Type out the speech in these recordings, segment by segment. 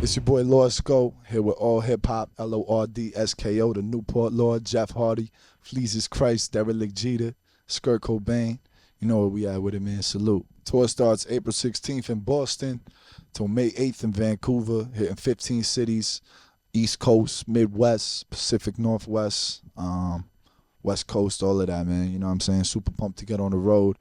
It's your boy Lord Sko here with All Hip Hop, LORDSKO, the Newport Lord, Jeff Hardy, Fleezus Christ, Derelict Jeter, Skirt Cobain. You know where we at with it, man. Salute. Tour starts April 16th in Boston till May 8th in Vancouver, hitting 15 cities, East Coast, Midwest, Pacific Northwest, West Coast, all of that, man. You know what I'm saying? Super pumped to get on the road.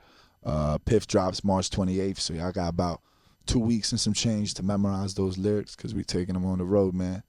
Piff drops March 28th, so y'all got about 2 weeks and some change to memorize those lyrics because we taking them on the road, man.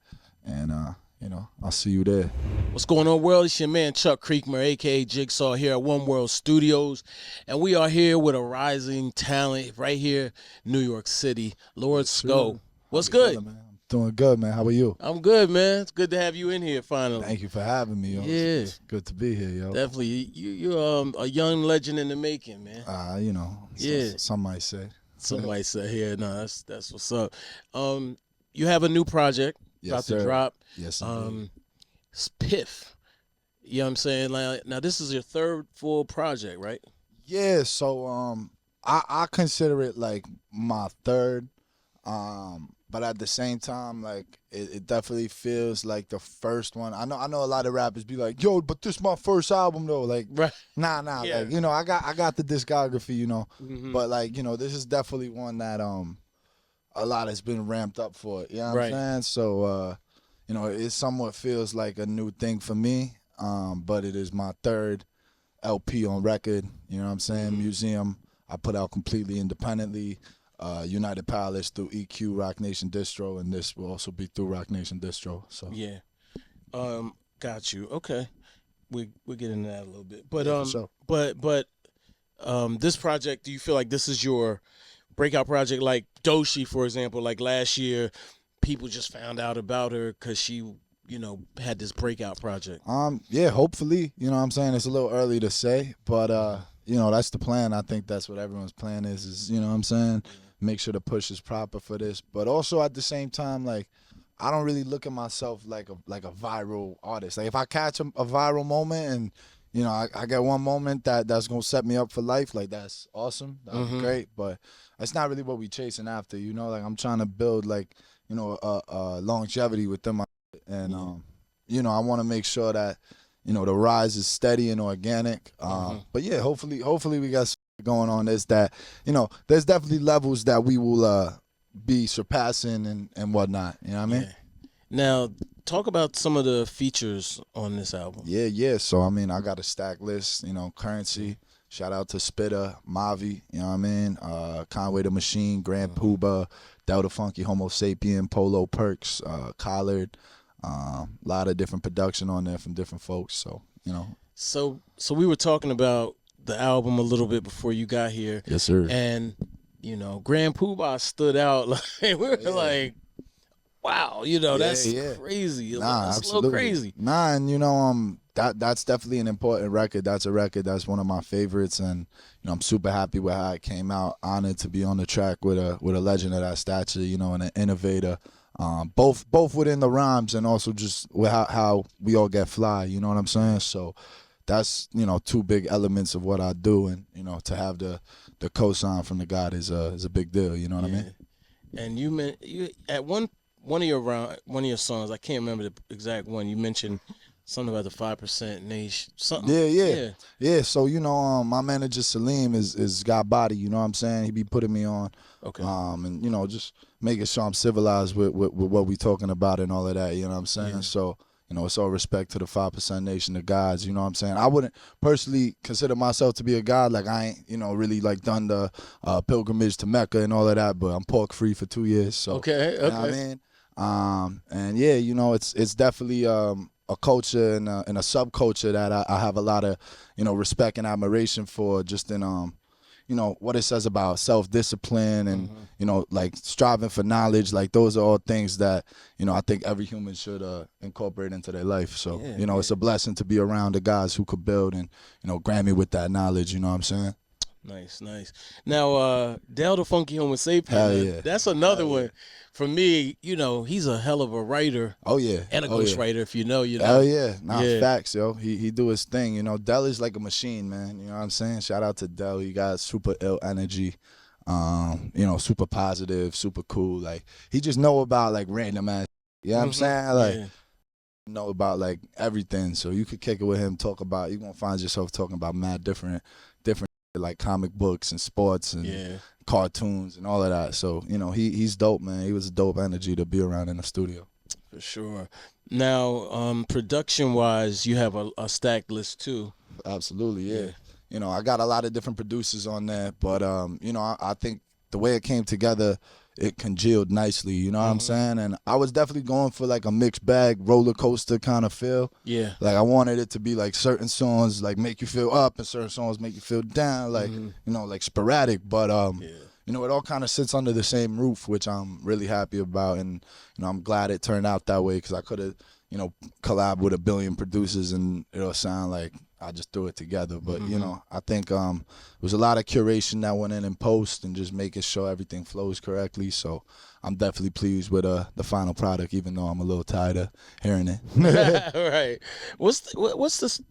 And, you know, I'll see you there. What's going on, world? It's your man, ChuckCreekmur, a.k.a. Jigsaw, here at One World Studios. And we are here with a rising talent right here, New York City, Lord Sko. What's good? Feeling, man? I'm doing good, man. How are you? I'm good, man. It's good to have you in here finally. Thank you for having me, yo. Yeah. It's good to be here, yo. Definitely. You're a young legend in the making, man. You know, Yeah. some might say. Some might say, yeah, no, that's what's up. You have a new project about to drop. Yes, indeed. It's Piff. You know what I'm saying? Like, now this is your third full project, right? Yeah, so I consider it like my third, but at the same time, like it definitely feels like the first one. I know a lot of rappers be like, yo, but this my first album though. Like, Right. nah, Yeah. like, you know, I got the discography, you know, Mhm. but like, you know, this is definitely one that a lot has been ramped up for it. You know what I'm saying? So you know, it somewhat feels like a new thing for me. But it is my third LP on record. You know what I'm saying? Museum I put out completely independently. United Palace through EQ Roc Nation Distro, and this will also be through Roc Nation Distro. So Yeah. Got you. Okay. We'll get into that a little bit. But Yeah, for sure. but this project, do you feel like this is your breakout project? Like Doshi, for example, like last year, people just found out about her because she, you know, had this breakout project. Yeah, hopefully, you know what I'm saying? It's a little early to say, but you know, that's the plan. I think that's what everyone's plan is, you know what I'm saying? Make sure the push is proper for this. But also at the same time, like, I don't really look at myself like a viral artist. Like, if I catch a viral moment and, you know, I get one moment that's gonna set me up for life, like, that's awesome. That'd be great. But that's not really what we chasing after, you know? Like, I'm trying to build, like, you know, a longevity within my and you know, I want to make sure that, you know, the rise is steady and organic. But yeah, hopefully we got something going on. Is that, you know, there's definitely levels that we will be surpassing and whatnot. You know what I mean? Yeah. Now, talk about some of the features on this album. Yeah. So I mean, I got a stack list. You know, Currency. Shout out to Spitter, Mavi. You know what I mean? Conway the Machine, Grand Puba, Delta Funky, Homo Sapien, Polo Perks, Collard. A lot of different production on there from different folks. So, you know. So we were talking about the album a little bit before you got here. Yes, sir. And, you know, Grand Poobah stood out. Like, we were like, wow, you know, that's crazy. Nah, that's absolutely. a little crazy. Nah, and you know, that's definitely an important record. That's a record that's one of my favorites, and you know, I'm super happy with how it came out. Honored to be on the track with a legend of that stature, you know, and an innovator. Both within the rhymes and also just with how we all get fly. You know what I'm saying? So that's, you know, two big elements of what I do, and you know, to have the cosign from the God is a big deal. You know what I mean? And you at one of your songs, I can't remember the exact one. You mentioned something about the 5% Nation. Something. Yeah. So you know, my manager Salim is got body. You know what I'm saying? He be putting me on. Okay. And you know, just making sure I'm civilized with what we talking about and all of that. You know what I'm saying? Yeah. So, you know, it's all respect to the 5% Nation, the gods. You know what I'm saying? I wouldn't personally consider myself to be a god. Like, I ain't, you know, really like done the pilgrimage to Mecca and all of that. But I'm pork free for 2 years. So Okay. you know what I mean? And yeah, you know, it's definitely a culture and a subculture that I have a lot of, you know, respect and admiration for, just in you know, what it says about self-discipline and, you know, like striving for knowledge. Like, those are all things that, you know, I think every human should incorporate into their life. So, you know, it's a blessing to be around the guys who could build and, you know, grant me with that knowledge. You know what I'm saying? Nice. Now, Delta Funky Homo Sapien, Hell yeah. that's another one. For me, you know, he's a hell of a writer. Oh yeah. And a ghostwriter, if you know. Hell yeah. Nah, facts, yo. He do his thing. You know, Del is like a machine, man. You know what I'm saying? Shout out to Del. He got super ill energy. You know, super positive, super cool. Like he just know about like random ass. You know what I'm saying? Like Yeah. know about like everything. So you could kick it with him, talk about. You're gonna find yourself talking about mad different like comic books and sports and Yeah. cartoons and all of that. So you know he's dope, man. He was a dope energy to be around in the studio. For sure. Now, production wise, you have a stacked list too. Absolutely, yeah. Yeah. You know, I got a lot of different producers on there, but you know, I think the way it came together, it congealed nicely. You know what I'm saying? And I was definitely going for like a mixed bag, roller coaster kind of feel. Yeah. Like I wanted it to be like certain songs like make you feel up, and certain songs make you feel down. Like you know, like sporadic, but Yeah. you know, it all kind of sits under the same roof, which I'm really happy about, and you know, I'm glad it turned out that way because I could have, you know, collab with a billion producers and it'll sound like I just threw it together. But you know, I think there was a lot of curation that went in post and just making sure everything flows correctly. So I'm definitely pleased with the final product, even though I'm a little tired of hearing it. Right. What's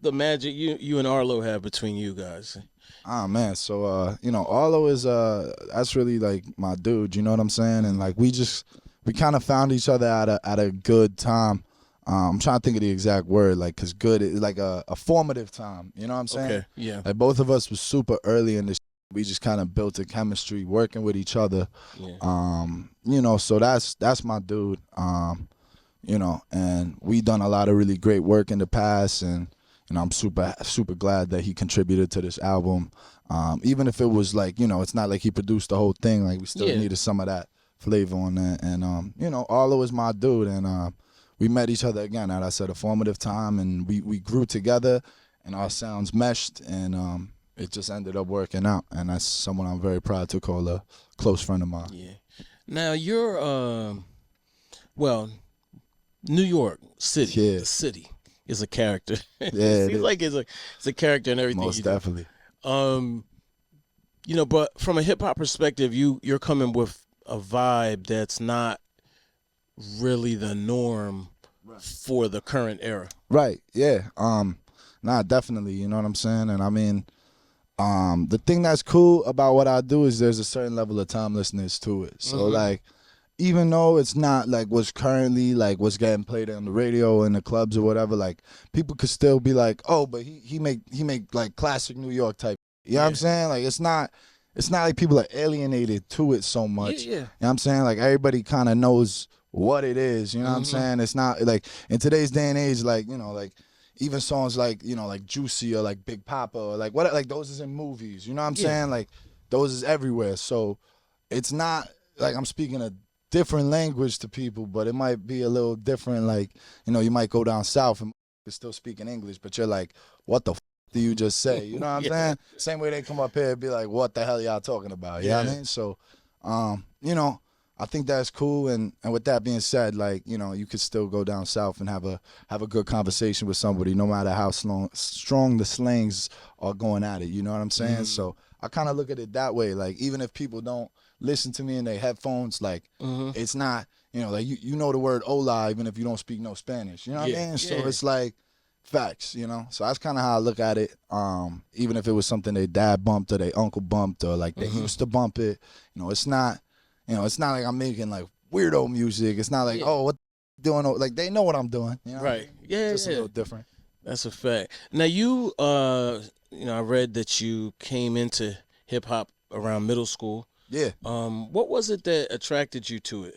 the magic you and Arlo have between you guys? Ah man, so you know, Arlo is that's really like my dude, you know what I'm saying? And like we kind of found each other at a good time. I'm trying to think of the exact word, like, cause good is like a formative time. You know what I'm saying? Okay. Yeah. Like both of us was super early in this. We just kind of built a chemistry, working with each other. Yeah. You know, so that's my dude. You know, and we done a lot of really great work in the past, and you know, I'm super glad that he contributed to this album. Even if it was like, you know, it's not like he produced the whole thing. Like we still Yeah. needed some of that flavor on that. And you know, Arlo is my dude, and we met each other again at, I said, a formative time, and we grew together, and our sounds meshed, and it just ended up working out. And that's someone I'm very proud to call a close friend of mine. Yeah. Now you're well, New York City, Yeah. the city is a character. Yeah, It it seems is. like it's a character in everything Most you do. definitely. You know, but from a hip hop perspective, you're coming with a vibe that's not really the norm for the current era. Right. Yeah. Nah, definitely. You know what I'm saying? And I mean, the thing that's cool about what I do is there's a certain level of timelessness to it. So like, even though it's not like what's currently like what's getting played on the radio in the clubs or whatever, like people could still be like, oh, but he make like classic New York type. You know what I'm saying? Like it's not like people are alienated to it so much. Yeah. You know what I'm saying? Like everybody kind of knows what it is. You know what I'm saying? It's not like in today's day and age, like, you know, like even songs like, you know, like Juicy or like Big Papa or like what, like those is in movies. You know what I'm saying? Like those is everywhere. So it's not like I'm speaking a different language to people, but it might be a little different. Like, you know, you might go down south and you're still speaking English, but you're like, what the do you just say? You know what I'm saying? Same way they come up here and be like, what the hell y'all talking about? You know what I mean? So, you know, I think that's cool. And with that being said, like, you know, you could still go down south and have a good conversation with somebody, no matter how strong the slangs are going at it. You know what I'm saying? So I kind of look at it that way. Like, even if people don't listen to me in their headphones, like, it's not, you know, like you know the word hola even if you don't speak no Spanish. You know what I mean? So it's like facts, you know. So that's kind of how I look at it. Even if it was something their dad bumped or their uncle bumped or like they used to bump it, you know, it's not, you know, it's not like I'm making like weirdo music. It's not like, oh, what doing? Like they know what I'm doing. You know? Right. Yeah. Just a little different. That's a fact. Now you know, I read that you came into hip hop around middle school. Yeah. What was it that attracted you to it?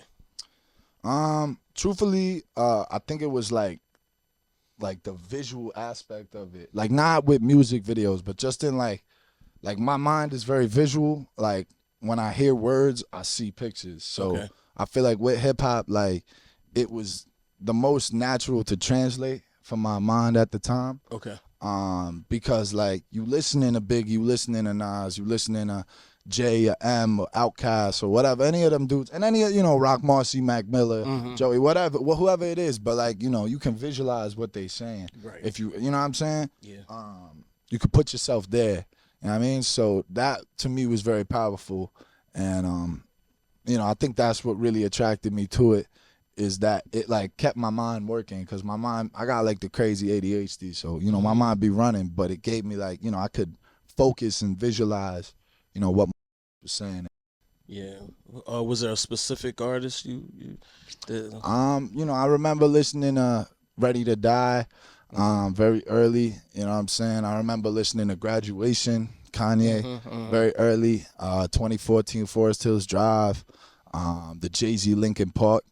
Truthfully, I think it was like the visual aspect of it. Like not with music videos, but just in like my mind is very visual. Like when I hear words, I see pictures. So I feel like with hip hop, like it was the most natural to translate for my mind at the time. Okay. Because like you listening to Biggie, you listening to Nas, you listening to J or M or Outkast or whatever, any of them dudes, and any, you know, Rock Marcy, Mac Miller, Joey, whatever, whoever it is, but like, you know, you can visualize what they saying. Right. If you know what I'm saying? Yeah. You could put yourself there. You know what I mean? So that to me was very powerful, and you know, I think that's what really attracted me to it, is that it like kept my mind working, because my mind, I got like the crazy ADHD, so you know my mind be running, but it gave me like, you know, I could focus and visualize, you know, what was saying. Yeah. Was there a specific artist that, I remember listening to Ready to Die, very early. You know what I'm saying? I remember listening to Graduation, Kanye, very early. 2014 Forest Hills Drive, the Jay-Z Linkin Park.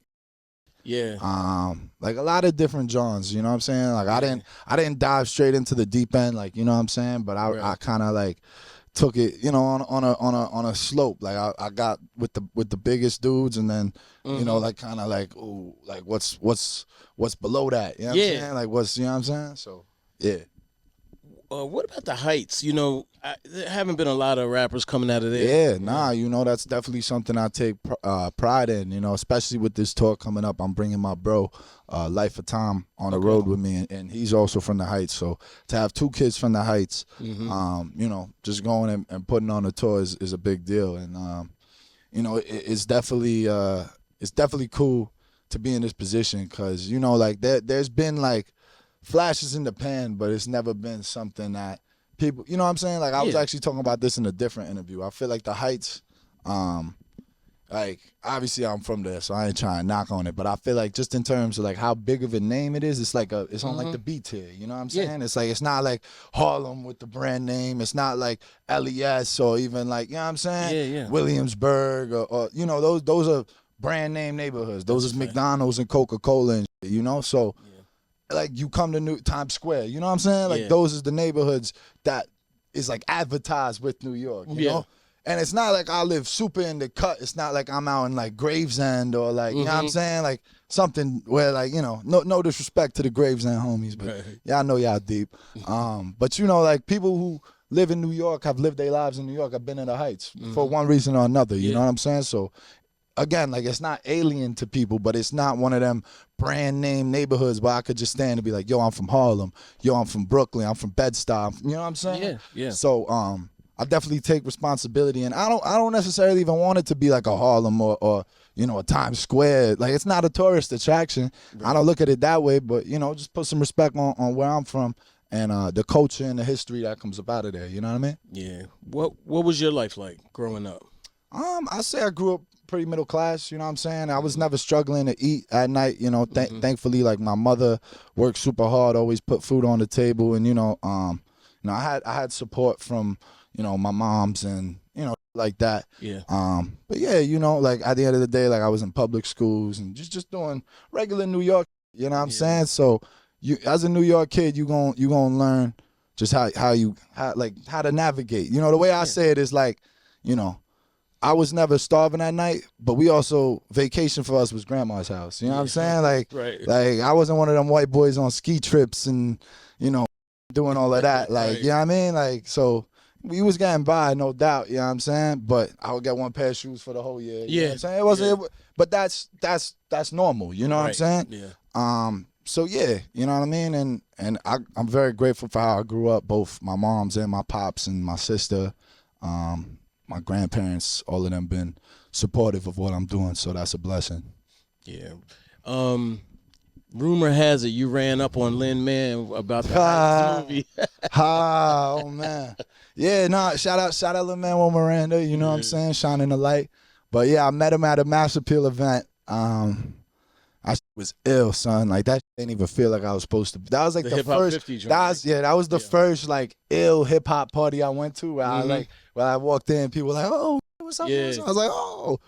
Yeah. Like a lot of different genres, you know what I'm saying? Like I didn't dive straight into the deep end, like, you know what I'm saying? But I kind of like took it, you know, on a slope. Like I got with the biggest dudes, and then you know, like kind of like, ooh, like what's below that? You know what I'm saying? Like what's, you know what I'm saying? So yeah. What about the Heights? You know, there haven't been a lot of rappers coming out of there. Yeah, nah, you know, that's definitely something I take pride in, you know, especially with this tour coming up. I'm bringing my bro, Life of Tom, on the road with me, and he's also from the Heights. So to have two kids from the Heights, you know, just going and putting on a tour is a big deal. And, you know, it's definitely cool to be in this position because, you know, like there's been like flashes in the pan, but it's never been something that people, you know what I'm saying? Like I was actually talking about this in a different interview. I feel like the Heights, like obviously I'm from there, so I ain't trying to knock on it, but I feel like just in terms of like how big of a name it is, it's like it's on like the B tier. You know what I'm saying? It's like it's not like Harlem with the brand name. It's not like LES or even like, you know what I'm saying? Williamsburg or you know, those are brand name neighborhoods. Those is McDonald's and Coca-Cola and shit, you know? So like you come to New Times Square, you know what I'm saying? Like those is the neighborhoods that is like advertised with New York, you know? And it's not like I live super in the cut. It's not like I'm out in like Gravesend or like, you know what I'm saying? Like something where like, you know, no disrespect to the Gravesend homies, but y'all know y'all deep. But you know, like people who live in New York, have lived their lives in New York, have been in the Heights for one reason or another, you know what I'm saying? So again, like it's not alien to people, but it's not one of them brand name neighborhoods where I could just stand and be like, yo, I'm from Harlem, yo, I'm from Brooklyn, I'm from Bed-Stuy, you know what I'm saying? Yeah. So I definitely take responsibility, and I don't necessarily even want it to be like a Harlem or you know, a Times Square. Like it's not a tourist attraction. I don't look at it that way, but you know, just put some respect on where I'm from and the culture and the history that comes up out of there. You know what I mean? Yeah. What was your life like growing up? I say I grew up pretty middle class, you know what I'm saying? I was never struggling to eat at night, you know. Thankfully, like my mother worked super hard, always put food on the table, and you know, I had support from, you know, my moms and, you know, like that. Yeah. But yeah, you know, like at the end of the day, like I was in public schools and just doing regular New York, you know what I'm saying? So you, as a New York kid, you gon' learn just how to navigate. You know, the way I say it is like, you know, I was never starving at night, but we also, vacation for us was grandma's house. You know what I'm saying? Like, like I wasn't one of them white boys on ski trips and, you know, doing all of that. Like, you know what I mean? Like, so we was getting by, no doubt, you know what I'm saying? But I would get one pair of shoes for the whole year. You know what I'm saying? It wasn't, but that's normal, you know what I'm saying? Yeah. So yeah, you know what I mean? And I'm very grateful for how I grew up, both my moms and my pops and my sister. My grandparents, all of them been supportive of what I'm doing, so that's a blessing. Yeah. Rumor has it you ran up on Lin-Man about the Heights movie. Oh man. Yeah, no, shout out Lin-Manuel Miranda, you know what I'm saying? Shining the light. But yeah, I met him at a Mass Appeal event. I was ill, son. Like that didn't even feel like I was supposed to. That was like the first. 50 joint, that was the first like ill hip hop party I went to. Where I walked in, people were like, "Oh, what's up?" Yeah. I was like, "Oh."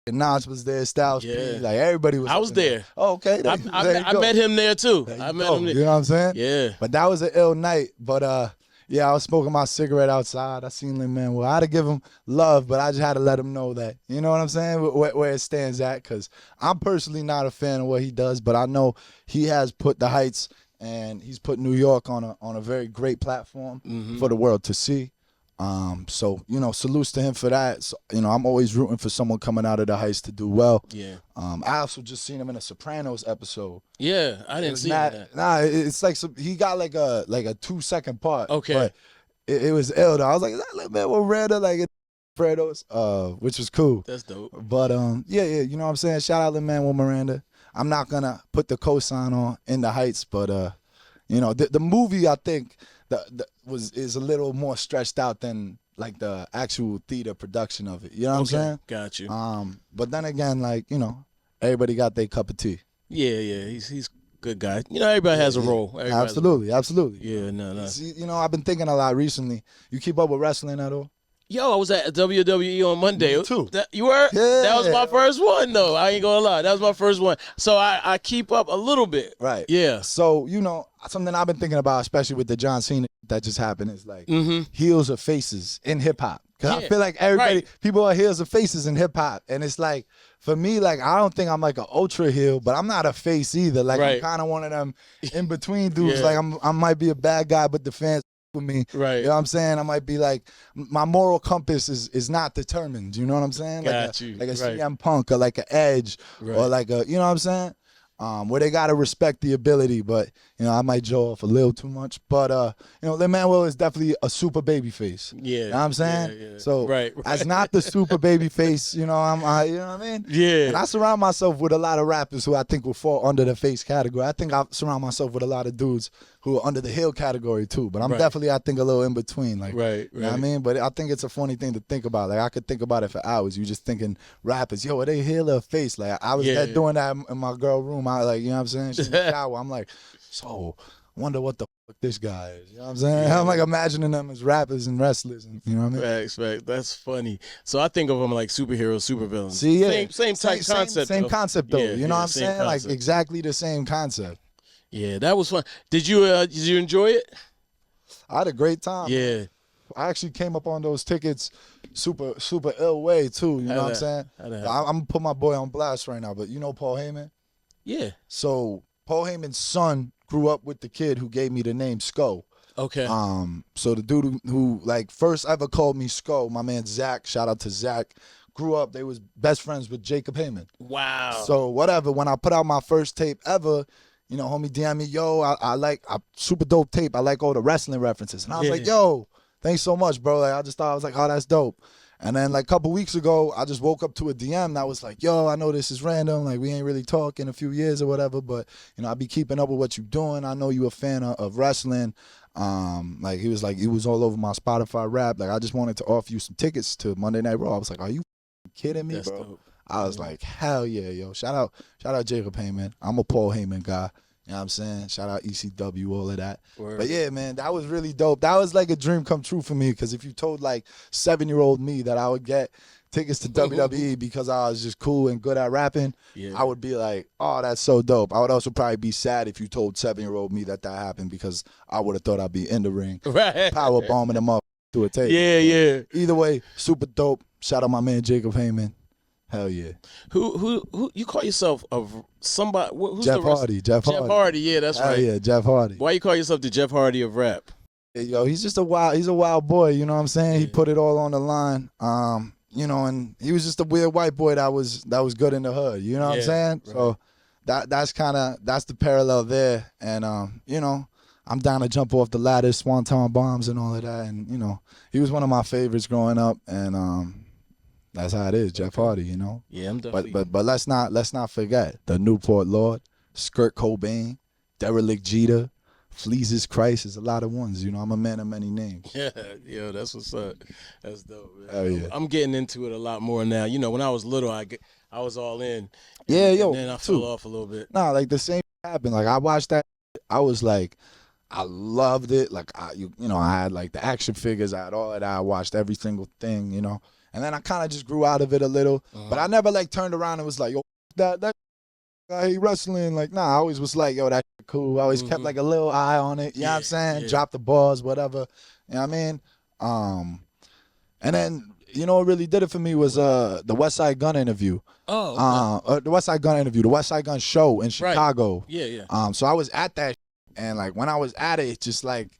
And Nas was there, Styles P, like everybody was. I was there. Oh, okay. I met him there too. I met him there. You know what I'm saying? Yeah. But that was an ill night. But yeah, I was smoking my cigarette outside. I seen Lin-Man. Well, I'd have give him love, but I just had to let him know that, you know what I'm saying, where it stands at. Because I'm personally not a fan of what he does, but I know he has put the Heights and he's put New York on a very great platform for the world to see. So, you know, salutes to him for that. So, you know, I'm always rooting for someone coming out of the Heights to do well. Yeah. I also just seen him in a Sopranos episode. Yeah, I didn't see that. Nah, it's like he got like a 2-second part. Okay. But it was ill though. I was like, is that Lin-Manuel Miranda? Like Sopranos, which was cool. That's dope. But yeah, you know what I'm saying? Shout out Lin-Manuel Miranda. I'm not gonna put the cosign on In the Heights, but you know, the movie I think is a little more stretched out than like the actual theater production of it. You know what I'm saying? Got you. But then again, like, everybody got their cup of tea. Yeah. He's a good guy. Everybody has a role. Everybody Absolutely. has a role. Yeah, no. See, I've been thinking a lot recently. You keep up with wrestling at all? Yo, I was at WWE on Monday. Me too. You were? Yeah. That was my first one, though. I ain't gonna lie. That was my first one. So I keep up a little bit. Right. Yeah. So, something I've been thinking about, especially with the John Cena that just happened, is like heels or faces in hip hop. Because I feel like people are heels or faces in hip hop. And it's like, for me, like, I don't think I'm like an ultra heel, but I'm not a face either. Like, I'm kind of one of them in between dudes. Like, I might be a bad guy, but the fans with me. Right. You know what I'm saying? I might be like, my moral compass is not determined. You know what I'm saying? Like a CM Punk or like an Edge or like a, you know what I'm saying? Where they gotta respect the ability, but I might jaw off a little too much. But Lin-Manuel is definitely a super baby face. Yeah. You know what I'm saying? Yeah. So right. as not the super baby face, you know what I mean? Yeah. And I surround myself with a lot of rappers who I think will fall under the face category. I think I surround myself with a lot of dudes who are under the heel category too. But I'm definitely, I think, a little in between. Like, right. You know what I mean? But I think it's a funny thing to think about. Like, I could think about it for hours. You just thinking rappers, yo, are they heel or face? Like, I was doing that in my girl room. I like, you know what I'm saying? She's in the shower. I'm like, so wonder what the fuck this guy is. You know what I'm saying? I'm like imagining them as rappers and wrestlers. And, you know what I mean? Facts. That's funny. So I think of them like superheroes, supervillains. See, yeah. Same type concept. Same concept, though. You know what I'm saying? Concept. Like, exactly the same concept. Yeah, that was fun. Did you enjoy it? I had a great time. Yeah. I actually came up on those tickets super ill way, too. You know what I'm saying? I'm going to put my boy on blast right now, but you know Paul Heyman? Yeah. So Paul Heyman's son grew up with the kid who gave me the name Sko. Okay. So the dude who like first ever called me Sko, my man Zach, shout out to Zach, grew up, they was best friends with Jacob Heyman. Wow. So whatever, when I put out my first tape ever, homie DM me, yo, I like super dope tape. I like all the wrestling references. And I was like, yo, thanks so much, bro. Like, I just thought, I was like, oh, that's dope. And then like a couple weeks ago, I just woke up to a DM that was like, yo, I know this is random. Like, we ain't really talked in a few years or whatever, but, I be keeping up with what you doing. I know you a fan of wrestling. Like, he was all over my Spotify rap. Like, I just wanted to offer you some tickets to Monday Night Raw. I was like, are you kidding me, that's bro? Dope. I was like, hell yeah, yo. Shout out Jacob Heyman. I'm a Paul Heyman guy. You know what I'm saying? Shout out ECW, all of that. Word. But yeah, man, that was really dope. That was like a dream come true for me, because if you told like 7-year-old me that I would get tickets to WWE because I was just cool and good at rapping, I would be like, oh, that's so dope. I would also probably be sad if you told 7-year-old me that happened, because I would have thought I'd be in the ring, power bombing them up to a tape. Yeah. Either way, super dope. Shout out my man Jacob Heyman. Hell yeah. Who you call yourself of somebody? Who's Jeff the Hardy. Jeff Hardy. Yeah, that's Hell right. Yeah, Jeff Hardy. Why you call yourself the Jeff Hardy of rap? Yo, he's just a wild boy. You know what I'm saying? Yeah. He put it all on the line. And he was just a weird white boy that was good in the hood. You know what I'm saying? Right. So that's the parallel there. And I'm down to jump off the ladder, swanton bombs and all of that. And he was one of my favorites growing up. And that's how it is, Jeff Hardy, Yeah, I'm definitely. But let's not forget the Newport Lord, Skirt Cobain, Derelict Jeter, Fleases Christ. There's a lot of ones. I'm a man of many names. Yeah, yo, that's what's up. That's dope, man. Oh, yeah. I'm getting into it a lot more now. When I was little, I was all in. And then I fell off a little bit. Nah, like the same happened. Like I watched that, I was like, I loved it. Like I had like the action figures, I had all of that. I watched every single thing, And then I kind of just grew out of it a little. But I never like turned around and was like, yo, that I hate wrestling. Like, nah, I always was like, yo, that's cool. I always kept like a little eye on it. You know what I'm saying? Yeah. Drop the bars, whatever. You know what I mean? And then, what really did it for me was the West Side Gun interview. Oh. The West Side Gun interview, the West Side Gun show in Chicago. Right. Yeah. So I was at that, and like when I was at it, just like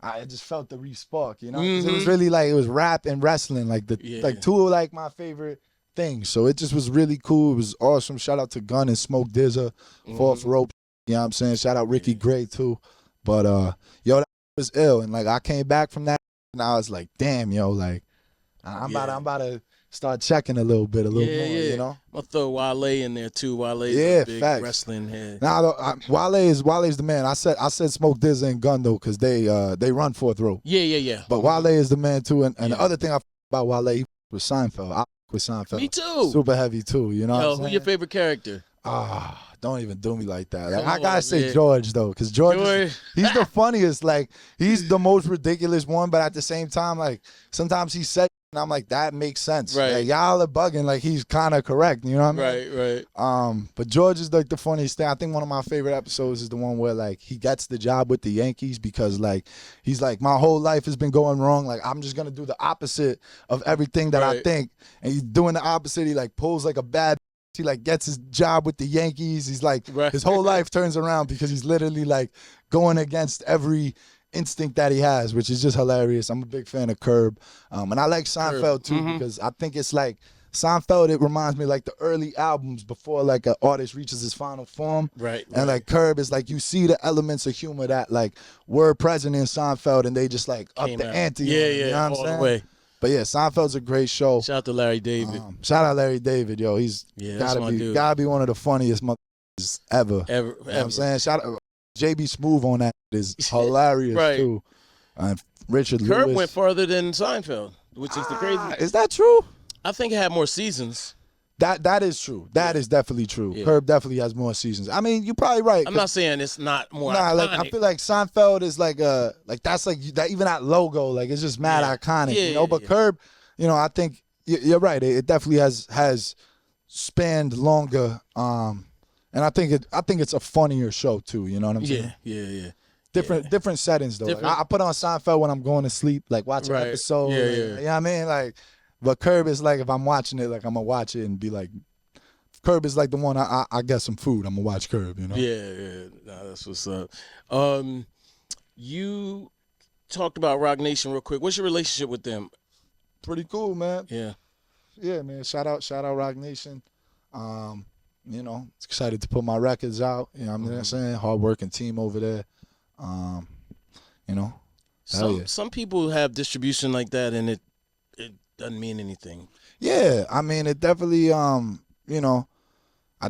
I just felt the re-spark, 'cause it was really like it was rap and wrestling, like like two of like my favorite things. So it just was really cool. It was awesome. Shout out to Gun and Smoke Dizza, Fourth Rope. You know what I'm saying? Shout out Ricky Gray too. But that was ill, and like I came back from that, and I was like, damn, yo, like I'm about to start checking a little more, you know? I'm gonna throw Wale in there too. Wale's Yeah, a big facts. wrestling head. Wale's the man. I said Smoke Dizza and Gun though, because they run fourth row. Yeah. But Wale is the man too. And the other thing I about Wale, he with Seinfeld. I with Seinfeld. Me too. Super heavy too, you know what I'm Yo, saying? who your favorite character? Don't even do me like that. Like, Come I gotta on, say man. George though, because George, he's the funniest. Like, he's the most ridiculous one, but at the same time, like, sometimes he said, and I'm like, that makes sense. Right. Like, y'all are bugging. Like, he's kind of correct. You know what I mean? Right. But George is like the funniest thing. I think one of my favorite episodes is the one where like he gets the job with the Yankees because like he's like, my whole life has been going wrong. Like, I'm just gonna do the opposite of everything that I think, and he's doing the opposite. He like pulls like a bad. He like gets his job with the Yankees. He's like, his whole life turns around because he's literally like going against every instinct that he has, which is just hilarious. I'm a big fan of Curb. And I like Seinfeld too, because I think it's like Seinfeld, it reminds me like the early albums before like an artist reaches his final form. Right. And like Curb is like, you see the elements of humor that like were present in Seinfeld, and they just like up the ante. Yeah, you know what I'm saying? The way. But yeah, Seinfeld's a great show. Shout out to Larry David. Shout out Larry David, yo. He's gotta be one of the funniest motherfuckers ever. You know what I'm saying? Shout out JB Smooth on that is hilarious too. And Richard Curb Lewis went farther than Seinfeld, which is the crazy. Is that true? I think it had more seasons. That is true. That is definitely true. Yeah. Curb definitely has more seasons. I mean, you're probably right. I'm not saying it's not more. Nah, iconic. like I feel like Seinfeld is like that's like that, even that logo, like it's just mad iconic, you know. But Curb, you know, I think you're right. It definitely has spanned longer. And I think it's a funnier show too. You know what I'm saying? Yeah. Different settings though. Like, I put on Seinfeld when I'm going to sleep, like watch an episode. Yeah. You know what I mean? Like, but Curb is like if I'm watching it, like I'm gonna watch it and be like, Curb is like the one I get some food, I'm gonna watch Curb. You know? Yeah. Nah, that's what's up. You talked about Roc Nation real quick. What's your relationship with them? Pretty cool, man. Yeah, man. Shout out Roc Nation. You know, excited to put my records out. You know what I'm saying? Hard working team over there. You know, some people have distribution like that, and it doesn't mean anything. Yeah, I mean, it definitely, you know,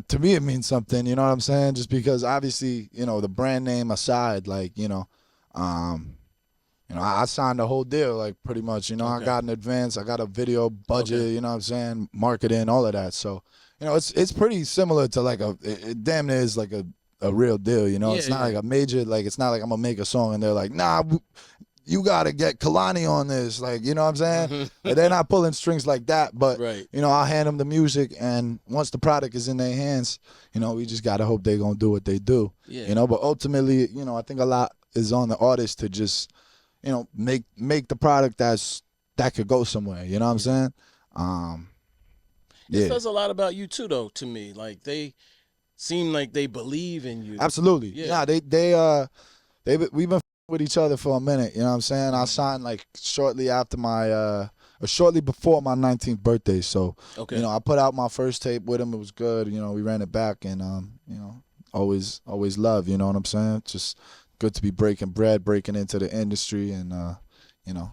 to me it means something. You know what I'm saying? Just because obviously, you know, the brand name aside, like, you know, I signed the whole deal, like pretty much. You know, I got an advance, I got a video budget. You know what I'm saying? Marketing, all of that. So, you know, it's pretty similar to like it damn near is like a real deal, you know. It's not like a major, like it's not like I'm gonna make a song and they're like, nah, you gotta get Kalani on this, like, you know what I'm saying? Like, they're not pulling strings like that, but you know, I'll hand them the music, and once the product is in their hands, you know, we just gotta hope they're gonna do what they do, you know. But ultimately, you know, I think a lot is on the artist to just, you know, make the product that could go somewhere, you know what I'm saying? It says a lot about you too, though, to me. Like, they seem like they believe in you. Absolutely. Yeah, we've been with each other for a minute, you know what I'm saying? I signed like shortly after or shortly before my 19th birthday. So, you know, I put out my first tape with him. It was good. You know, we ran it back, and you know, always love, you know what I'm saying? Just good to be breaking into the industry, and you know,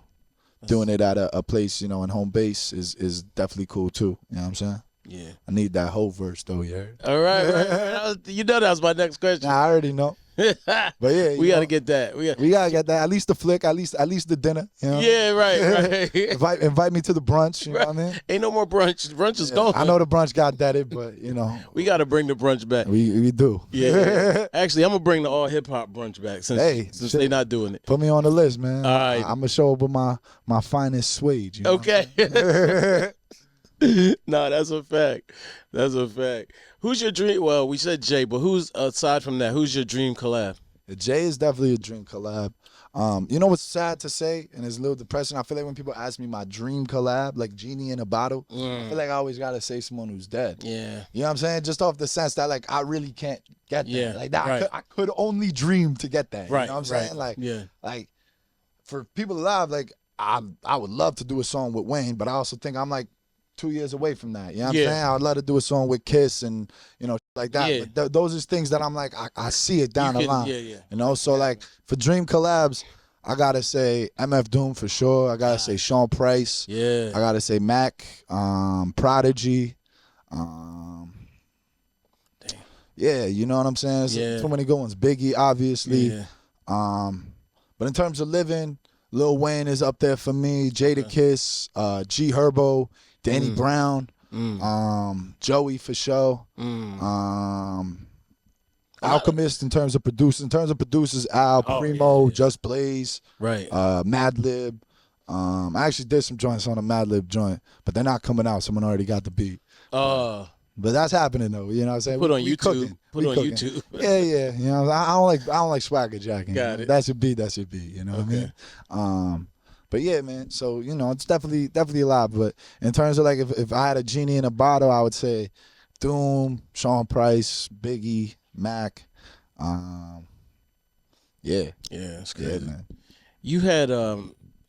doing it at a place, you know, in home base is definitely cool too. You know what I'm saying? Yeah. I need that whole verse though, yeah. All right. You know that was my next question. Nah, I already know. But yeah, we gotta get that. We gotta get that. At least the flick, at least the dinner. You know? Yeah, right. invite me to the brunch. You know what I mean? Ain't no more brunch. Brunch is gone. I know the brunch got deaded, but you know, we gotta bring the brunch back. We do. Yeah. Actually, I'm gonna bring the all hip hop brunch back since they're not doing it. Put me on the list, man. All right. I'm gonna show up with my finest suede. You know? Okay. No, that's a fact. That's a fact. Who's your dream? Well, we said Jay, but who's aside from that? Who's your dream collab? Jay is definitely a dream collab. You know what's sad to say, and it's a little depressing? I feel like when people ask me my dream collab, like Genie in a Bottle, I feel like I always gotta say someone who's dead. Yeah. You know what I'm saying? Just off the sense that like I really can't get that. Yeah. Like that, I could only dream to get that. Right. You know what I'm saying? Like for people alive, like I would love to do a song with Wayne, but I also think I'm like 2 years away from that. You know what I'm saying? I would love to do a song with Kiss and, you know, like that. Yeah. But those are things that I'm like, I see it down the line. Yeah. You know, so like for dream collabs, I gotta say MF Doom for sure. I gotta say Sean Price. Yeah. I gotta say Mac, Prodigy. Damn. Yeah, you know what I'm saying? Too many good ones. Biggie, obviously. Yeah. But in terms of living, Lil Wayne is up there for me. Jadakiss, G Herbo, Danny Brown, Joey for sure. Alchemist in terms of producers, Al, Primo, Just Blaze, right, Madlib. I actually did some joints on a Madlib joint, but they're not coming out. Someone already got the beat. But that's happening though. You know what I'm saying? Put on YouTube. Cooking. Put on cooking. YouTube. Yeah. You know, I don't like swagger jacking. Got it. That's your beat. You know what I mean? But yeah, man. So you know, it's definitely a lot. But in terms of like, if I had a genie in a bottle, I would say Doom, Sean Price, Biggie, Mac. Yeah, that's good. good. Yeah, man. You had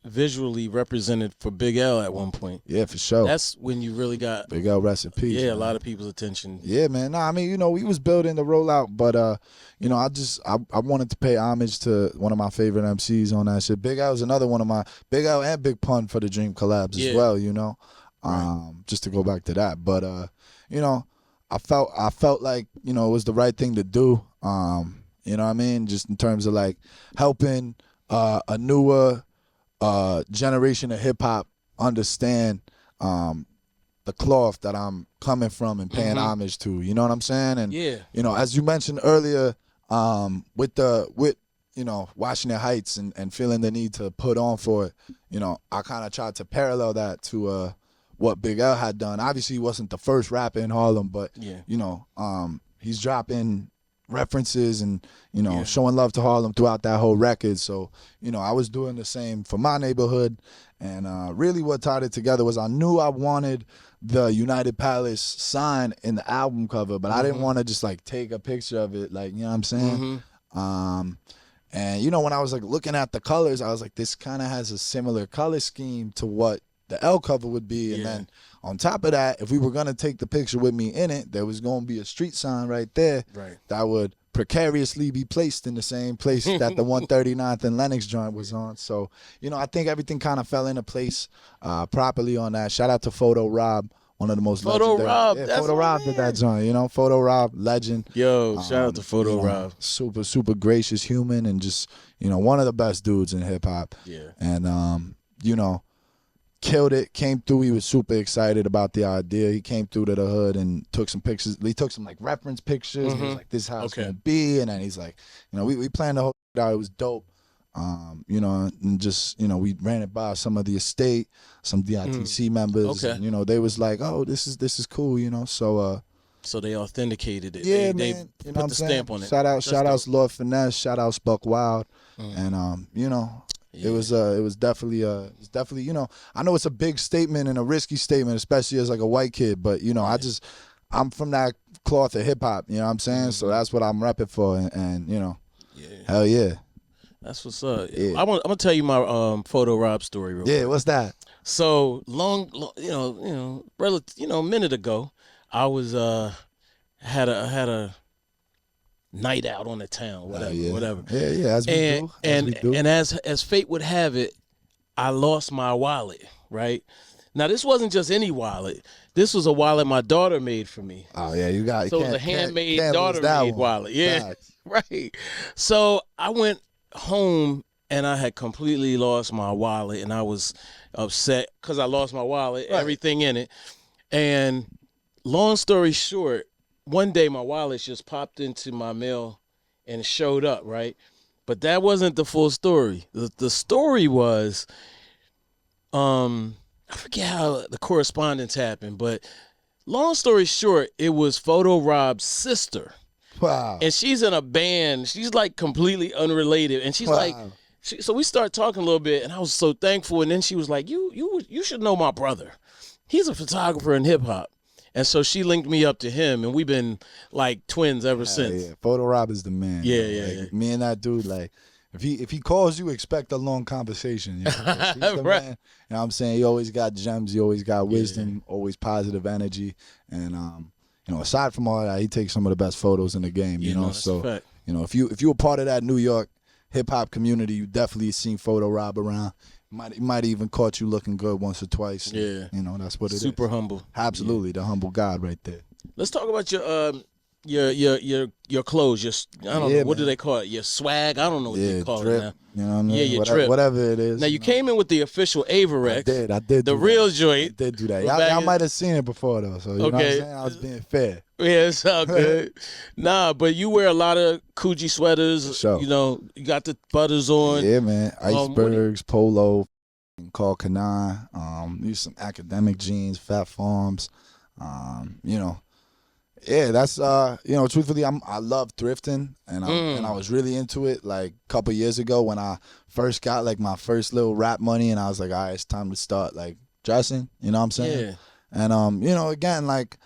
visually represented for Big L at one point. Yeah, for sure. That's when you really got Big L, rest in peace. Yeah, man. a lot of people's attention. Yeah, man. No, I mean, you know, we was building the rollout, but you know, I wanted to pay homage to one of my favorite MCs on that shit. Big L is another one of my Big L and Big Pun for the Dream collabs as well. You know, just to go back to that. But you know, I felt like, you know, it was the right thing to do. You know what I mean? Just in terms of like helping a newer generation of hip hop understand the cloth that I'm coming from and paying homage to. You know what I'm saying? And you know, as you mentioned earlier, with you know, Washington Heights and feeling the need to put on for it, you know, I kind of tried to parallel that to what Big L had done. Obviously, he wasn't the first rapper in Harlem, but you know, he's dropping references and, you know, showing love to Harlem throughout that whole record. So, you know, I was doing the same for my neighborhood. And really what tied it together was I knew I wanted the United Palace sign in the album cover, but I didn't want to just like take a picture of it, like, you know what I'm saying? And, you know, when I was like looking at the colors, I was like, this kind of has a similar color scheme to what the L cover would be. And then on top of that, if we were going to take the picture with me in it, there was going to be a street sign right there that would precariously be placed in the same place that the 139th and Lenox joint was on. So, you know, I think everything kind of fell into place properly on that. Shout out to Photo Rob, one of the most legendary. Rob, yeah, Photo Rob did that joint, you know. Photo Rob, legend. Yo, shout out to Photo Rob. Super gracious human and just, you know, one of the best dudes in hip hop. Yeah. And you know, killed it, came through. He was super excited about the idea. He came through to the hood and took some pictures. He took some like reference pictures. And he was like, this is how it's gonna be. And then he's like, you know, we planned the whole out. It was dope. You know, and just, you know, we ran it by some of the estate, some DITC members. And, you know, they was like, oh, this is cool, you know. So they authenticated it. Yeah, they man. put the stamp on it. Shout out to Lord Finesse, shout out Buck Wild. And you know, it was definitely, you know, I know it's a big statement and a risky statement, especially as like a white kid, but, you know, I'm from that cloth of hip hop, you know what I'm saying? So that's what I'm repping for, and you know, hell yeah. That's what's up. Yeah. I'm gonna tell you my Photo Rob story real quick. What's that? So long, a minute ago, I was had a night out on the town, whatever. Yeah, as we do. And as fate would have it, I lost my wallet, right? Now, this wasn't just any wallet. This was a wallet my daughter made for me. Oh, yeah, you got it. So it was a handmade daughter-made wallet. Yeah, right. So I went home, and I had completely lost my wallet, and I was upset because I lost my wallet, everything in it. And long story short, one day my wallet just popped into my mail and showed up, right? But that wasn't the full story. The story was, I forget how the correspondence happened, but long story short, it was Photo Rob's sister. Wow. And she's in a band. She's like completely unrelated. And she's like, so we started talking a little bit, and I was so thankful. And then she was like, you should know my brother. He's a photographer in hip hop. And so she linked me up to him, and we've been like twins ever since. Yeah, Photo Rob is the man. Yeah. Me and that dude, like, if he calls you, expect a long conversation. You know? He's the man. You know what I'm saying? He always got gems. He always got wisdom. Always positive energy. And you know, aside from all that, he takes some of the best photos in the game. You know, so you know, if you were part of that New York hip hop community, you definitely seen Photo Rob around. Might even caught you looking good once or twice. Yeah. You know, that's what it is. Super humble. Absolutely, the humble God right there. Let's talk about your clothes. I don't know, what do they call it? Your swag. I don't know what they call drip, it now. You know what I mean? Yeah, your drip. Whatever it is. Now you came in with the official Averex. I did. The real joint. I did do that. Y'all might have seen it before though. So you know what I'm saying? I was being fair. Yeah, it's all good. Nah, but you wear a lot of Coogee sweaters. Sure. You know, you got the butters on. Yeah, man. Icebergs, Polo, called Canine. Use some academic jeans, Fat Farms. You know. Yeah, that's you know, truthfully, I love thrifting, and I was really into it like a couple years ago when I first got like my first little rap money, and I was like, all right, it's time to start like dressing. You know what I'm saying? Yeah. And you know, again, like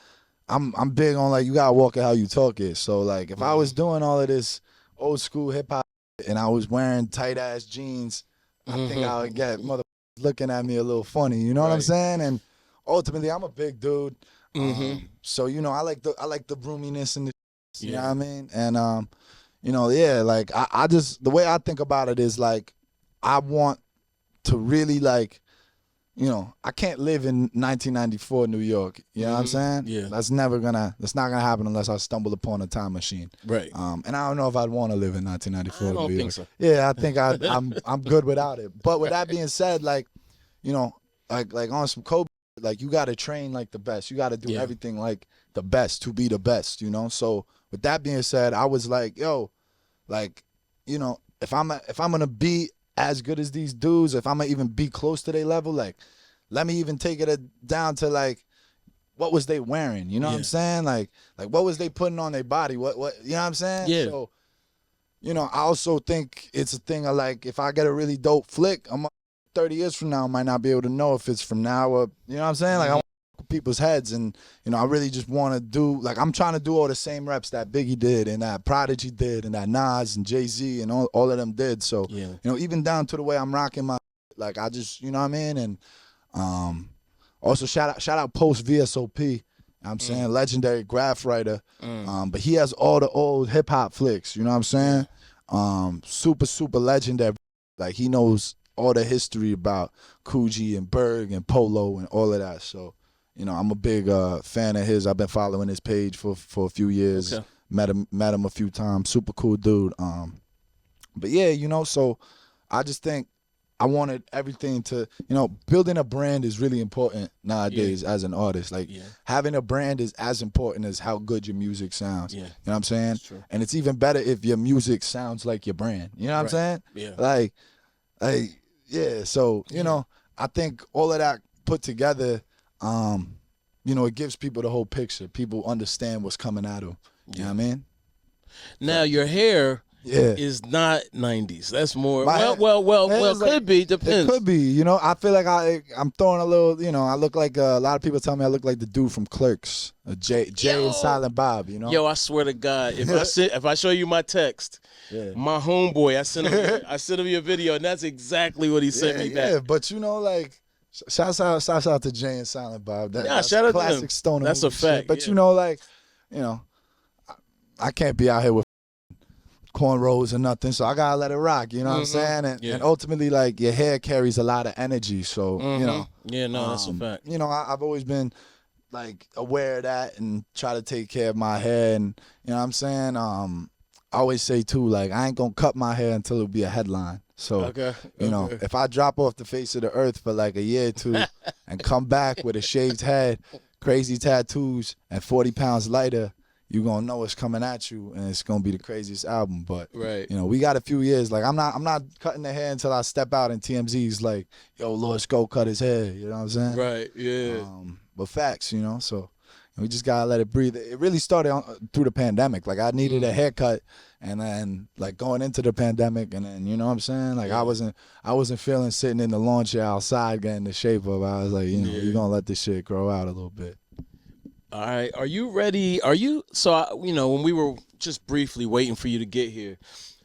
I'm big on like you gotta walk it how you talk it. So like if I was doing all of this old school hip hop and I was wearing tight ass jeans, I think I would get motherfuckers looking at me a little funny. You know what I'm saying? And ultimately, I'm a big dude. So you know, I like the roominess and the you know what I mean? And you know, yeah, like I just the way I think about it is like I want to really like, you know, I can't live in 1994 New York. You know what I'm saying? Yeah. That's not gonna happen unless I stumble upon a time machine. Right. And I don't know if I'd want to live in 1994 I don't New think York. so. Yeah, I think I'm good without it. But with that being said, like, you know, like on some Kobe, like you gotta train like the best. You gotta do everything like the best to be the best, you know? So with that being said, I was like, yo, like, you know, if I'm gonna be as good as these dudes, if I'm gonna even be close to their level, like, let me even take it down to like, what was they wearing? You know what I'm saying? Like what was they putting on their body? What you know what I'm saying? Yeah. So, you know, I also think it's a thing of like, if I get a really dope flick, 30 years from now, I might not be able to know if it's from now or, you know what I'm saying? Like, I want to people's heads, and, you know, I really just want to do, like, I'm trying to do all the same reps that Biggie did and that Prodigy did and that Nas and Jay-Z and all of them did. So, you know, even down to the way I'm rocking my, like, I just, you know what I mean? And also shout out Post VSOP. You know what I'm saying? Legendary graph writer. But he has all the old hip-hop flicks, you know what I'm saying? Super legendary. Like, he knows all the history about Coogee and Berg and Polo and all of that. So, you know, I'm a big fan of his. I've been following his page for a few years. Okay. Met him a few times. Super cool dude. But yeah, you know, so I just think I wanted everything to, you know, building a brand is really important nowadays as an artist. Like having a brand is as important as how good your music sounds. You know what I'm saying? And it's even better if your music sounds like your brand. You know what I'm saying? Yeah. Like, yeah, so, you know, I think all of that put together, you know, it gives people the whole picture. People understand what's coming at them. You know what I mean? Now, your hair is not 90s. That's more, well, could be, depends. It could be, you know. I feel like I'm throwing a little, you know, I look like, a lot of people tell me I look like the dude from Clerks, Jay and Silent Bob, you know? Yo, I swear to God, if I show you my text, my homeboy, I sent him your video, and that's exactly what he sent me back. Yeah, but you know, like, shouts out to Jay and Silent Bob. That's shout out classic to them. stoner. That's a fact. Shit. But you know, like, you know, I can't be out here with cornrows or nothing, so I gotta let it rock. You know what I'm saying? And ultimately, like, your hair carries a lot of energy. So you know, that's a fact. You know, I've always been like aware of that and try to take care of my hair. And you know what I'm saying? I always say too, like, I ain't gonna cut my hair until it'll be a headline. So, you know, if I drop off the face of the earth for like a year or two and come back with a shaved head, crazy tattoos, and 40 pounds lighter, you gonna know it's coming at you, and it's gonna be the craziest album. But you know, we got a few years. Like, I'm not cutting the hair until I step out and TMZ's like, yo, Lord Sko cut his hair. You know what I'm saying? Right. Yeah. But facts, you know. So we just gotta let it breathe. It really started through the pandemic. Like, I needed a haircut, and then like going into the pandemic, and then, you know what I'm saying? Like, I wasn't feeling sitting in the lawn chair outside getting the shape of. I was like, you know, you're gonna let this shit grow out a little bit. All right. Are you ready? So, you know, when we were just briefly waiting for you to get here,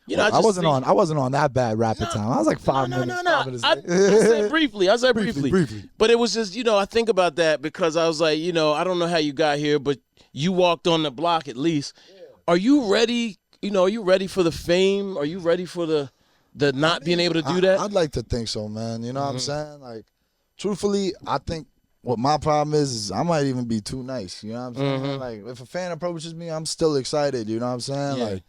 you know, I wasn't on that bad rapid time. I was like 5 minutes. No. I said briefly. Briefly. But it was just, you know, I think about that because I was like, you know, I don't know how you got here, but you walked on the block at least. Are you ready? You know, are you ready for the fame? Are you ready for the the not being able to do that? I'd like to think so, man. You know what I'm Mhm. saying? Like, truthfully, I think what my problem is I might even be too nice. You know what I'm saying? Mhm. Like, if a fan approaches me, I'm still excited. You know what I'm saying? Yeah. Like,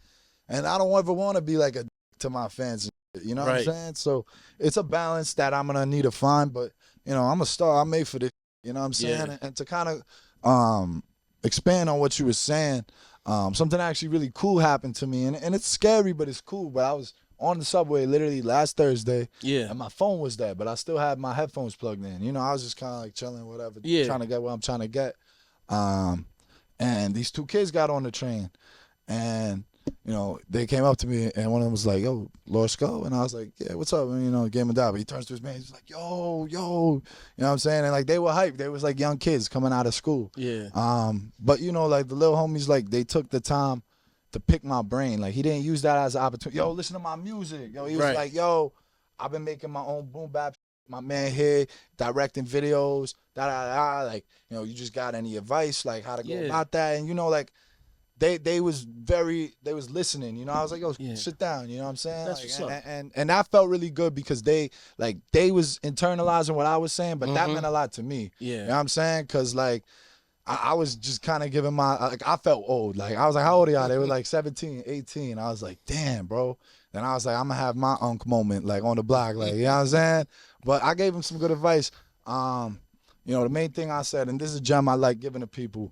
and I don't ever want to be like a to my fans. You know what I'm Right. saying? So it's a balance that I'm gonna need to find. But you know, I'm a star. I'm made for this. You know what I'm saying? Yeah. And to kind of expand on what you were saying, something actually really cool happened to me, and it's scary, but it's cool. But I was on the subway literally last Thursday, Yeah. and my phone was there, but I still had my headphones plugged in. You know, I was just kind of like chilling, whatever, Yeah. trying to get what I'm trying to get. And these two kids got on the train, and you know, they came up to me, and one of them was like, "Yo, Lord Sko," and I was like, "Yeah, what's up?" And, you know, gave him a dab. But he turns to his man, he's like, "Yo, yo," you know what I'm saying? And like they were hyped. They was like young kids coming out of school. Yeah. But you know, like the little homies, like they took the time to pick my brain. Like he didn't use that as an opportunity. Yo, listen to my music. Yo, he was Right. like, "Yo, I've been making my own boom bap. My man here directing videos. Da da da. Like, you know, you just got any advice like how to go Yeah. about that?" And you know, like. They was listening, you know. I was like, yo, Yeah. sit down, you know what I'm saying? That's Like, what's up. and that felt really good because they was internalizing what I was saying, but that Mhm. meant a lot to me. Yeah. You know what I'm saying? Because like I was just kind of giving my like I felt old. Like I was like, how old are y'all? They were like 17, 18. I was like, damn, bro. Then I was like, I'm gonna have my unk moment like on the block, like, you know what I'm saying? But I gave him some good advice. You know, the main thing I said, and this is a gem I like giving to people.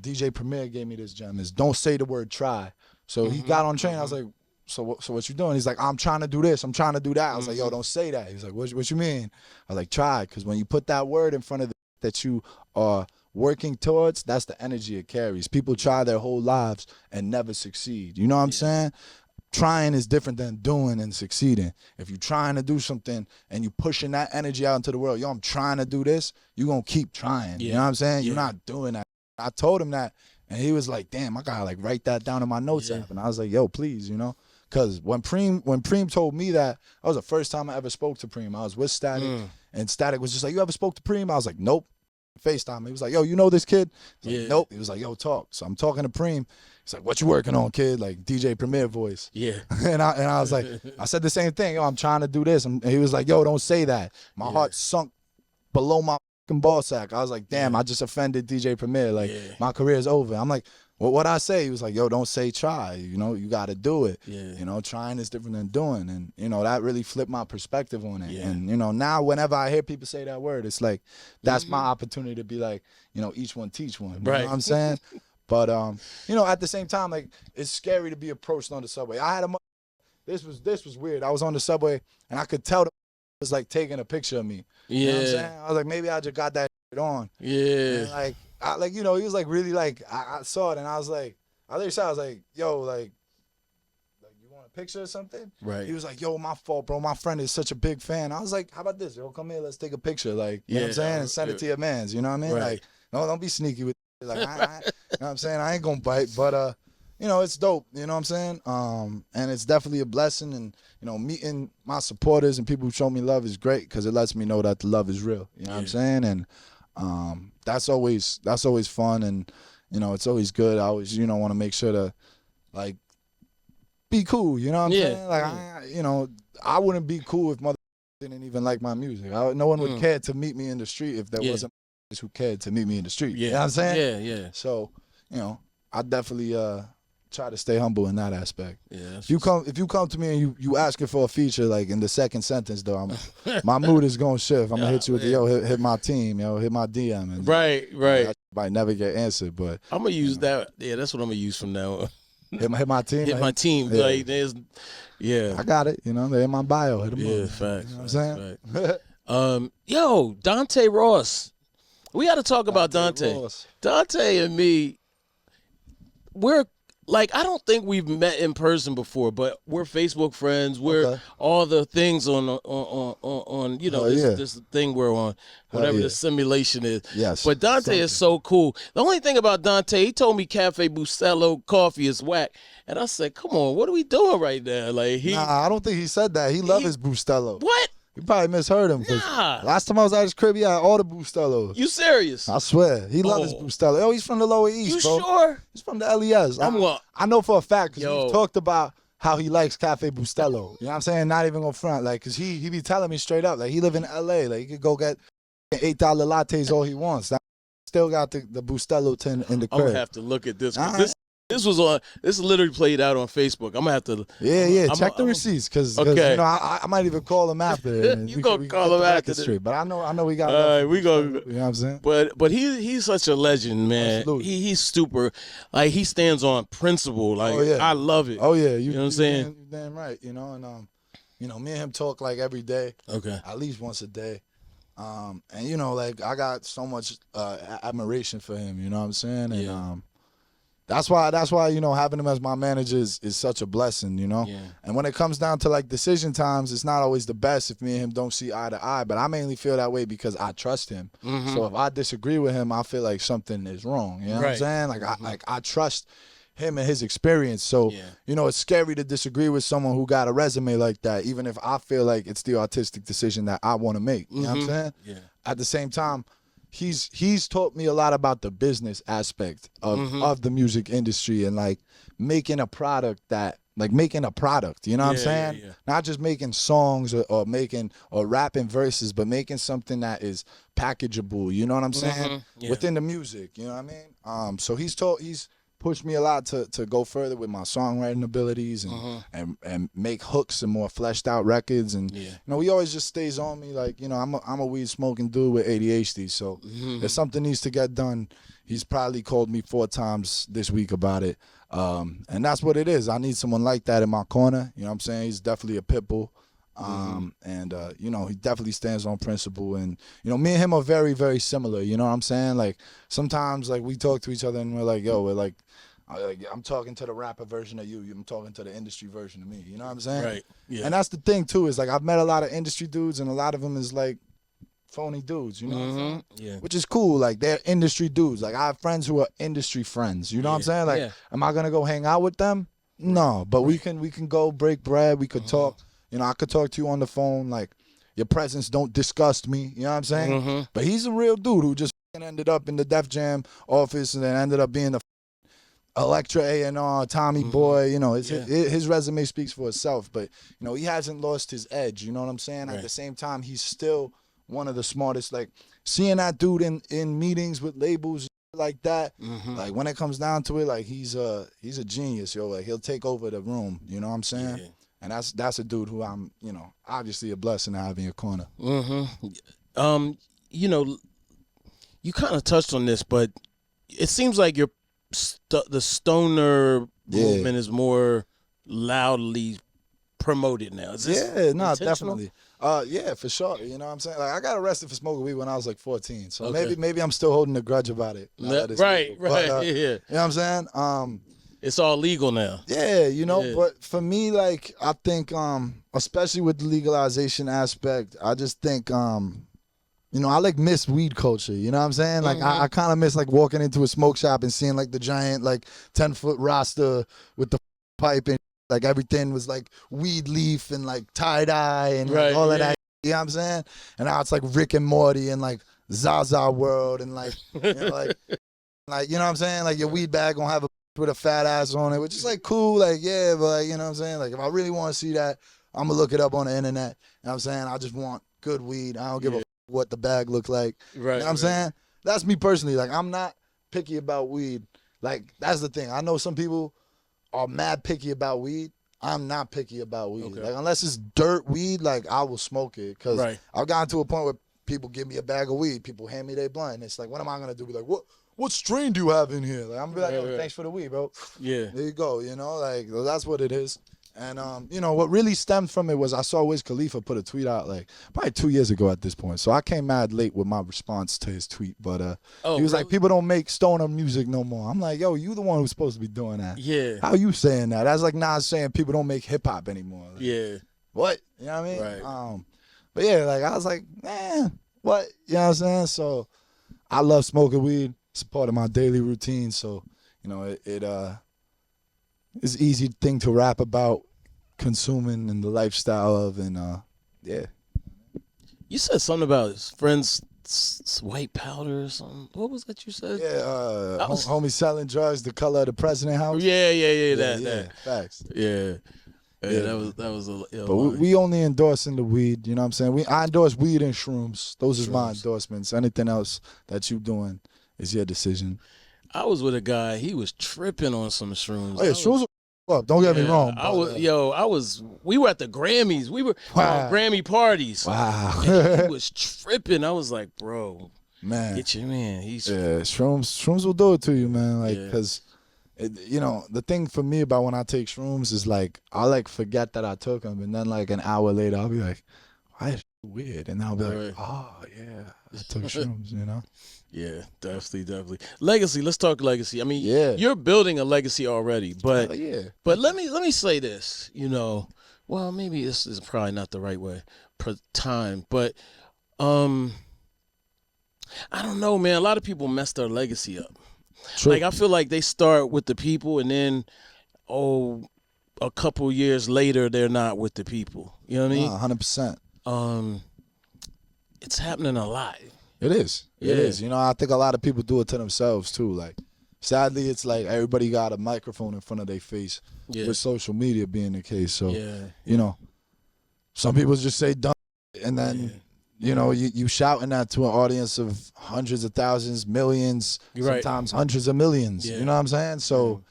DJ Premier gave me this gem is don't say the word try. So he got on the train. I was like, so what you doing? He's like, I'm trying to do this. I'm trying to do that. I was like, yo, don't say that. He's like, what you mean? I was like, try. Because when you put that word in front of that you are working towards, that's the energy it carries. People try their whole lives and never succeed. You know what I'm saying? Trying is different than doing and succeeding. If you're trying to do something and you pushing that energy out into the world, yo, I'm trying to do this, you're going to keep trying. You know what I'm saying? You're not doing that. I told him that, and he was like, damn, I got to like write that down in my notes app. And I was like, yo, please, you know? Because when Preem told me that was the first time I ever spoke to Preem. I was with Static, and Static was just like, you ever spoke to Preem? I was like, nope. FaceTime. He was like, yo, you know this kid? Like, nope. He was like, yo, talk. So I'm talking to Preem. He's like, what you working on, kid? Like DJ Premier voice. Yeah. and I was like, I said the same thing. Yo, I'm trying to do this. And he was like, yo, don't say that. My heart sunk below my fucking ball sack. I was like, damn, I just offended DJ Premier. Like, my career is over. I'm like, well, what I say? He was like, yo, don't say try. You know, you got to do it. Yeah. You know, trying is different than doing. And, you know, that really flipped my perspective on it. And, you know, now whenever I hear people say that word, it's like, that's my opportunity to be like, you know, each one teach one. You know what I'm saying? But, you know, at the same time, like, it's scary to be approached on the subway. I had this was weird. I was on the subway, and I could tell the was, like, taking a picture of me. You know what I'm saying? I was like, maybe I just got that shit on. Yeah. And, like, you know, he was, like, really, like, I saw it, and I was like, I was like, yo, like, you want a picture or something? Right. He was like, yo, my fault, bro. My friend is such a big fan. I was like, how about this? Yo, come here, let's take a picture. Like, you know what I'm saying? And send it to your mans. You know what I mean? Right. Like, no, don't be sneaky with it. Like, you know what I'm saying? I ain't gonna bite, but you know, it's dope. You know what I'm saying? And it's definitely a blessing. And you know, meeting my supporters and people who show me love is great because it lets me know that the love is real. You know what I'm saying? And that's always fun. And you know, it's always good. I always, you know, want to make sure to like be cool. You know what I'm saying? Like, you know, I wouldn't be cool if mother didn't even like my music. No one would care to meet me in the street if there wasn't who cared to meet me in the street. You know what I'm saying? Yeah. So, you know, I definitely try to stay humble in that aspect. Yeah. If you come to me and you asking for a feature, like in the second sentence though, my mood is gonna shift. I'm gonna hit you with the hit my team, hit my DM. And, right. I might never get answered, but I'm gonna use that. Yeah, that's what I'm gonna use from now on. Hit my team. Hit my team. Yeah. Like there's, I got it. You know, they're in my bio. Hit them yeah, up. facts. You know what I'm saying? Yo, Dante Ross. We got to talk about Dante. Ross. Dante and me, we're like, I don't think we've met in person before, but we're Facebook friends. We're all the things on you know, this thing we're on, whatever the simulation is. Yes. But Dante is so cool. The only thing about Dante, he told me Cafe Bustelo coffee is whack. And I said, come on, what are we doing right now? Like I don't think he said that. He loved his Bustelo. What? You probably misheard him. Nah. Last time I was at his crib, he had all the Bustelos. You serious? I swear. He loved his Bustelo. Oh, he's from the Lower East, you bro. sure? He's from the LES. I know for a fact because we've talked about how he likes Cafe Bustelo. You know what I'm saying? Not even gonna front, like, cause he be telling me straight up, like, he live in LA, like, he could go get $8 lattes all he wants. Still got the Bustelo tin in the crib. I'm gonna have to look at this. This was on. This literally played out on Facebook. I'm gonna have to. Check the receipts, cause okay. You know, I might even call him after. And you gonna call him after straight, but I know we got. All right, we go. You know what I'm saying? But he's such a legend, man. Absolutely. He's super. Like, he stands on principle. Like, I love it. Oh yeah, you know what I'm saying? You damn right. You know, and you know, me and him talk like every day. Okay. At least once a day. And you know, like, I got so much admiration for him. You know what I'm saying? And that's why you know, having him as my manager is such a blessing. You know. Yeah. And when it comes down to like decision times, it's not always the best if me and him don't see eye to eye. But I mainly feel that way because I trust him. Mm-hmm. So if I disagree with him, I feel like something is wrong. You know what I'm saying? Like I trust him and his experience. So, you know, it's scary to disagree with someone who got a resume like that, even if I feel like it's the artistic decision that I want to make. You know what I'm saying? Yeah. At the same time, he's taught me a lot about the business aspect of the music industry and like making a product making a product, you know what I'm saying? Yeah. Not just making songs or making or rapping verses, but making something that is packageable, you know what I'm saying? Within the music, you know what I mean? So he's pushed me a lot to go further with my songwriting abilities and make hooks and more fleshed out records. And you know, he always just stays on me. Like, you know, I'm a weed smoking dude with ADHD, so if something needs to get done, he's probably called me 4 times this week about it. And that's what it is. I need someone like that in my corner. You know what I'm saying? He's definitely a pit bull. And you know, he definitely stands on principle, and you know, me and him are very, very similar. You know what I'm saying? Like, sometimes like we talk to each other and we're like, I'm talking to the rapper version of you. I'm talking to the industry version of me. You know what I'm saying? Right. Yeah. And that's the thing too, is like I've met a lot of industry dudes, and a lot of them is like phony dudes. You know what I'm saying? Yeah. Which is cool. Like, they're industry dudes. Like, I have friends who are industry friends. You know what I'm saying? Like, am I gonna go hang out with them? No, but we can go break bread. We could talk. You know, I could talk to you on the phone. Like, your presence don't disgust me. You know what I'm saying? But he's a real dude who just ended up in the Def Jam office and then ended up being the Electra A&R, Tommy Boy. You know, his resume speaks for itself. But, you know, he hasn't lost his edge. You know what I'm saying? At the same time, he's still one of the smartest. Like, seeing that dude in meetings with labels like that, like, when it comes down to it, like, he's a genius, yo. Like, he'll take over the room. You know what I'm saying? Yeah. And that's a dude who I'm, you know, obviously a blessing to have in your corner. You know, you kind of touched on this, but it seems like the stoner movement is more loudly promoted now. Is this definitely. Yeah, for sure. You know what I'm saying? Like, I got arrested for smoking weed when I was like 14, so maybe I'm still holding a grudge about it. Right. You know what I'm saying? It's all legal now. Yeah, you know, but for me, like, I think, especially with the legalization aspect, I just think, you know, I like miss weed culture. You know what I'm saying? Like, I kind of miss like walking into a smoke shop and seeing like the giant like 10-foot roster with the pipe and like everything was like weed leaf and like tie dye and like, all of that. You know what I'm saying? And now it's like Rick and Morty and like Zaza World and like, you know, like you know what I'm saying? Like, your weed bag gonna have a with a fat ass on it, which is like cool, like, yeah, but like, you know what I'm saying? Like, if I really want to see that, I'm gonna look it up on the internet. You know what I'm saying? I just want good weed. I don't give a what the bag look like. Right. You know what I'm saying? That's me personally. Like, I'm not picky about weed. Like, that's the thing. I know some people are mad picky about weed. I'm not picky about weed. Like, unless it's dirt weed, like, I will smoke it. Because I've gotten to a point where people give me a bag of weed. People hand me their blunt. And it's like, what am I gonna do? Be like, what strain do you have in here? Like, I'm gonna be like, thanks for the weed, bro. Yeah. There you go, you know, like, that's what it is. And, you know, what really stemmed from it was I saw Wiz Khalifa put a tweet out, like, probably 2 years ago at this point. So I came mad late with my response to his tweet. But he was like, people don't make stoner music no more. I'm like, yo, you the one who's supposed to be doing that. Yeah. How you saying that? That's like Nas saying people don't make hip-hop anymore. Like, what? You know what I mean? Right. But, yeah, like, I was like, man, what? You know what I'm saying? So I love smoking weed. It's a part of my daily routine, so, you know, it's an easy thing to rap about consuming and the lifestyle of, and yeah. You said something about his friends white powder or something. What was that you said? Yeah, homie selling drugs the color of the president house. Yeah, that. Facts. Yeah. Yeah, that was a But we only endorsing the weed, you know what I'm saying? I endorse weed and shrooms. Those are my endorsements. Anything else that you doing is your decision. I was with a guy, he was tripping on some shrooms. Oh yeah, shrooms are up, don't get me wrong. We were at the Grammys. We were Grammy parties. Wow. And he was tripping. I was like, bro, man, get your man. Shrooms will do it to you, man. Like, because, you know, the thing for me about when I take shrooms is like, I like forget that I took them. And then like an hour later, I'll be like, why is weird? And I'll be like, oh, yeah, I took shrooms, you know? Yeah, definitely. Legacy, let's talk legacy. I mean, you're building a legacy already, but but let me say this, you know, well, maybe this is probably not the right way per time, but I don't know, man. A lot of people mess their legacy up. True. Like I feel like they start with the people and then a couple years later they're not with the people. You know what I mean? 100%. It's happening a lot. It is. It is. You know, I think a lot of people do it to themselves too. Like, sadly, it's like everybody got a microphone in front of their face with social media being the case. So, you know, some people just say dumb and then, you know, you shouting that to an audience of hundreds of thousands, millions, sometimes hundreds of millions. You know what I'm saying? So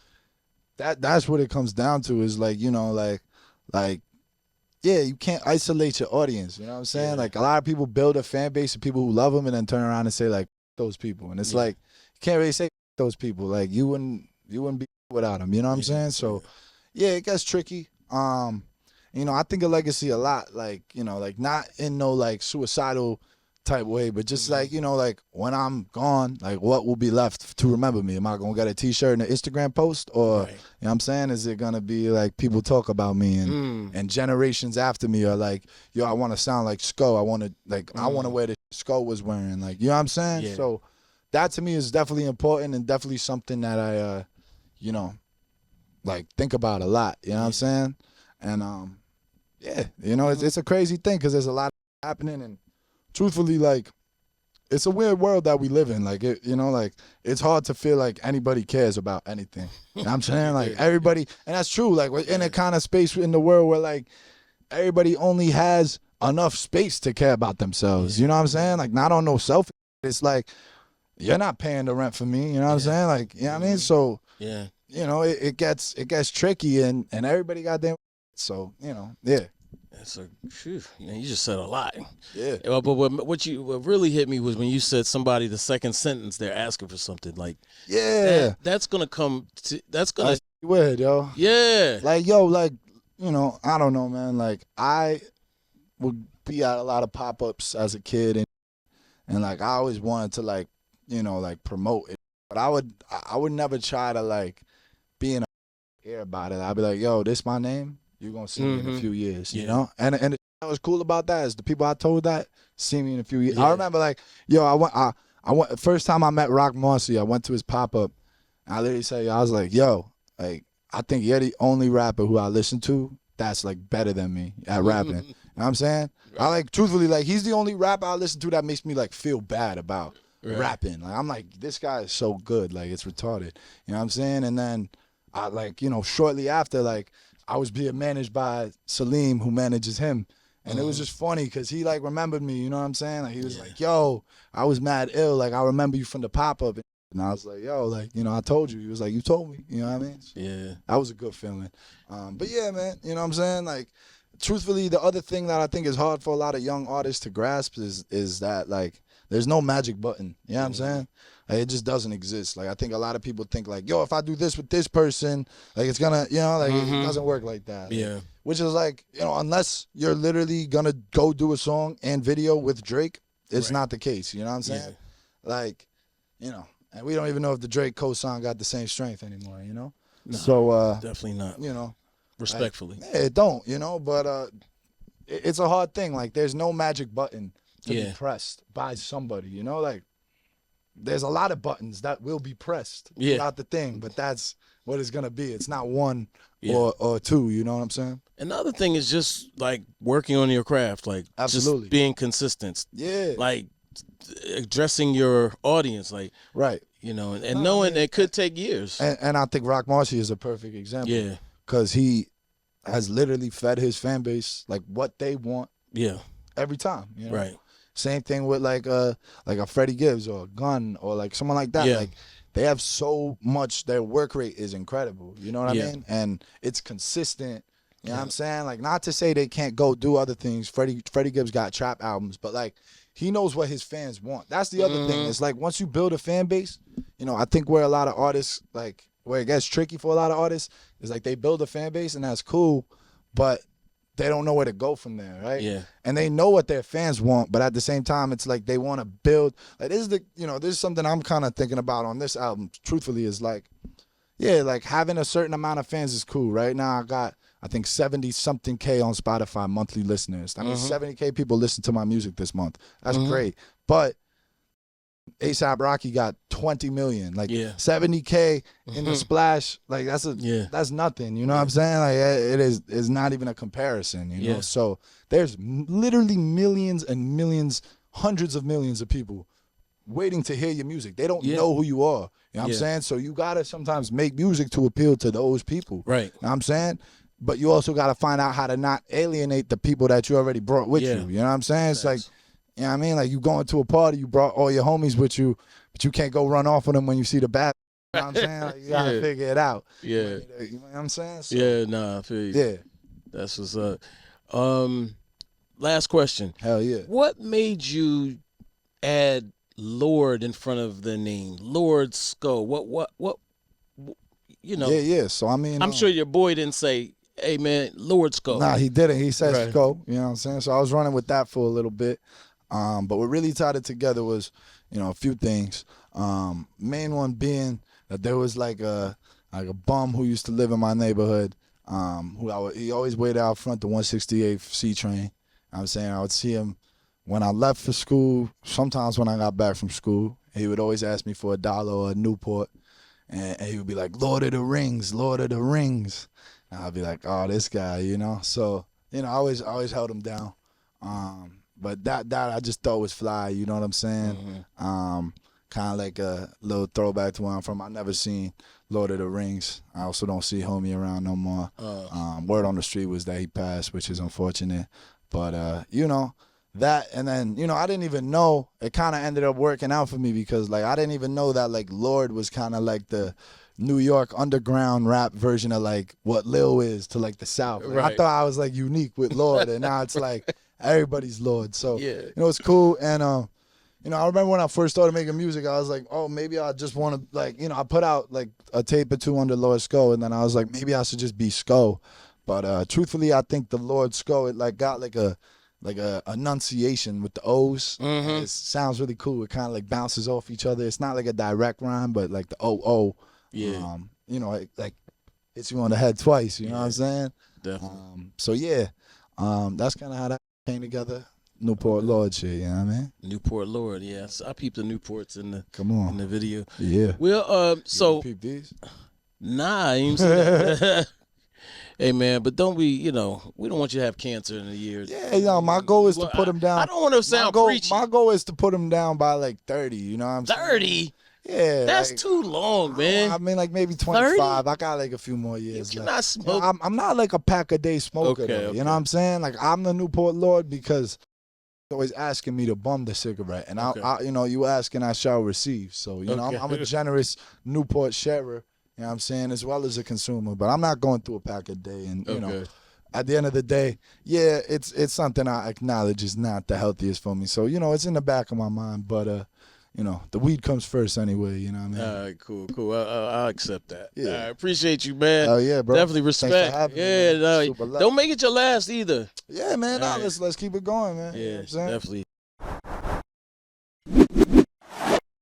that's what it comes down to is like, you know, like, yeah, you can't isolate your audience. You know what I'm saying? Like a lot of people build a fan base of people who love them and then turn around and say like those people. And it's like you can't really say those people. Like you wouldn't be without them. You know what I'm saying? So yeah, it gets tricky. You know, I think of legacy a lot. Like you know, like not in no like suicidal type way, but just like you know, like when I'm gone, like what will be left to remember me? Am I gonna get a T-shirt and an Instagram post, or you know what I'm saying? Is it gonna be like people talk about me and generations after me are like, yo, I want to sound like Sko. I want to I want to wear the Sko was wearing. Like you know what I'm saying? Yeah. So that to me is definitely important and definitely something that I, you know, like think about a lot. You know what I'm saying? And yeah, you know, it's a crazy thing because there's a lot happening and. Truthfully, like, it's a weird world that we live in. Like, you know, like, it's hard to feel like anybody cares about anything. You know what I'm saying? Like, everybody, and that's true. Like, we're in a kind of space in the world where, like, everybody only has enough space to care about themselves. You know what I'm saying? Like, not on no selfish. It's like, you're not paying the rent for me. You know what I'm saying? Like, you know what I mean? So, you know, it gets tricky and everybody goddamn. So, you know, That's you just said a lot. Yeah. But what really hit me was when you said somebody the second sentence they're asking for something like that's gonna come. That's weird, yo. Yeah. Like yo, like you know, I don't know, man. Like I would be at a lot of pop-ups as a kid, and like I always wanted to like you know like promote it, but I would never try to like be in a air about it. I'd be like, yo, this my name. You're going to see me in a few years, you know? And what was cool about that is the people I told that see me in a few years. I remember, like, yo, I went first time I met Roc Marcy, I went to his pop-up. And I literally said, I was like, yo, like, I think you're the only rapper who I listen to that's, like, better than me at rapping. You know what I'm saying? I, like, truthfully, like, he's the only rapper I listen to that makes me, like, feel bad about rapping. Like, I'm like, this guy is so good. Like, it's retarded. You know what I'm saying? And then, I, like, you know, shortly after, like, I was being managed by Salim, who manages him. And it was just funny because he, like, remembered me, you know what I'm saying? Like, he was like, yo, I was mad ill. Like, I remember you from the pop-up. And I was like, yo, like, you know, I told you. He was like, you told me. You know what I mean? So that was a good feeling. But, yeah, man, you know what I'm saying? Like, truthfully, the other thing that I think is hard for a lot of young artists to grasp is that, like, there's no magic button. You know what I'm saying? Like, it just doesn't exist. Like, I think a lot of people think, like, yo, if I do this with this person, like, it's gonna, you know, like, it doesn't work like that. Yeah. Which is, like, you know, unless you're literally gonna go do a song and video with Drake, it's not the case. You know what I'm saying? Yeah. Like, you know, and we don't even know if the Drake co-song got the same strength anymore, you know? No, so, definitely not. You know. Respectfully. Like, it don't, you know, but it's a hard thing. Like, there's no magic button to be pressed by somebody, you know? Like, there's a lot of buttons that will be pressed throughout the thing, but that's what it's going to be. It's not one or two, you know what I'm saying? Another thing is just, like, working on your craft, like, absolutely, just being consistent. Yeah. Like, addressing your audience, like, you know, and knowing it could take years. And I think Roc Marcy is a perfect example. Yeah. Because he has literally fed his fan base like what they want Yeah. every time. You know? Right. Same thing with like a Freddie Gibbs or a Gun or like someone like that. Yeah. Like they have so much. Their work rate is incredible. You know what I mean? And it's consistent. You know what I'm saying? Like, not to say they can't go do other things. Freddie Gibbs got trap albums, but like he knows what his fans want. That's the other thing. It's like once you build a fan base, you know, I think where a lot of artists, like where it gets tricky for a lot of artists is like they build a fan base and that's cool, but they don't know where to go from there, right? Yeah. And they know what their fans want, but at the same time, it's like they want to build. Like this is something I'm kind of thinking about on this album. Truthfully, is like, yeah, like having a certain amount of fans is cool. Right now, I got I think 70-something K on Spotify monthly listeners. I mean, 70K people listen to my music this month. That's great. But A$AP Rocky got 20 million. Like 70K in the splash, like that's nothing. You know what I'm saying? Like it's not even a comparison, you know? So there's literally millions and millions, hundreds of millions of people waiting to hear your music. They don't know who you are. You know what I'm saying? So you gotta sometimes make music to appeal to those people. Right. You know what I'm saying? But you also gotta find out how to not alienate the people that you already brought with you. You know what I'm saying? It's like, you know what I mean? Like you going to a party, you brought all your homies with you, but you can't go run off on them when you see the bad. You know what I'm saying? Like, you gotta figure it out. You know what I'm saying? So, I feel you. Yeah. That's what's up. Last question. Hell yeah. What made you add Lord in front of the name? Lord Sko. What you know? Yeah. So I mean, I'm sure your boy didn't say, "Hey man, Lord Sko." Nah, he didn't. He said Sko. You know what I'm saying? So I was running with that for a little bit. But what really tied it together was, you know, a few things. Main one being that there was like a bum who used to live in my neighborhood. He always waited out front the 168 C train. You know what I'm saying? I would see him when I left for school, sometimes when I got back from school. He would always ask me for $1 or a Newport. And he would be like, Lord of the Rings, Lord of the Rings. And I'd be like, oh, this guy, you know? So, you know, I always held him down. But that I just thought was fly, you know what I'm saying? Kind of like a little throwback to where I'm from. I never seen Lord of the Rings. I also don't see homie around no more. Word on the street was that he passed, which is unfortunate. But, you know, that, and then, you know, I didn't even know, it kind of ended up working out for me because, like, I didn't even know that, like, Lord was kind of like the New York underground rap version of, like, what Lil is to, like, the South. Like, I thought I was, like, unique with Lord, and now it's, like, everybody's Lord. So, you know, it's cool. And, you know, I remember when I first started making music, I was like, oh, maybe I just want to, like, you know, I put out, like, a tape or two under Lord Sko, and then I was like, maybe I should just be Sko. But truthfully, I think the Lord Sko, it, like, got, like a enunciation with the O's. It sounds really cool. It kind of like bounces off each other. It's not like a direct rhyme, but like the O. You know, it, like hits you on the head twice. You know what I'm saying? Definitely. So yeah, that's kind of how that came together. Newport Lord shit. You know what I mean? Newport Lord. Yeah, so I peeped the Newports in the in the video. Yeah. Well, so you peep these? Nah, you see that. Hey man, but don't we? You know, we don't want you to have cancer in a year. Yeah, you know, my goal is to put him down. I don't want to sound preachy. My goal is to put him down by like 30. You know what I'm saying? 30. Yeah, that's like, too long, man. I mean, like maybe 25. 30? I got like a few more years. You cannot smoke. You know, I'm not like a pack a day smoker. Okay. You know what I'm saying? Like I'm the Newport Lord because he's always asking me to bum the cigarette, and I you know, you ask and I shall receive. So you know, I'm a generous Newport sharer. You know what I'm saying, as well as a consumer. But I'm not going through a pack a day. And, you know, at the end of the day, yeah, it's something I acknowledge is not the healthiest for me. So, you know, it's in the back of my mind. But, you know, the weed comes first anyway, you know what I mean? All right, cool. I'll accept that. Yeah. I appreciate you, man. Oh, yeah, bro. Definitely respect. Thanks for having me, man. Don't make it your last either. Yeah, man. Let's keep it going, man. Yeah, you know definitely.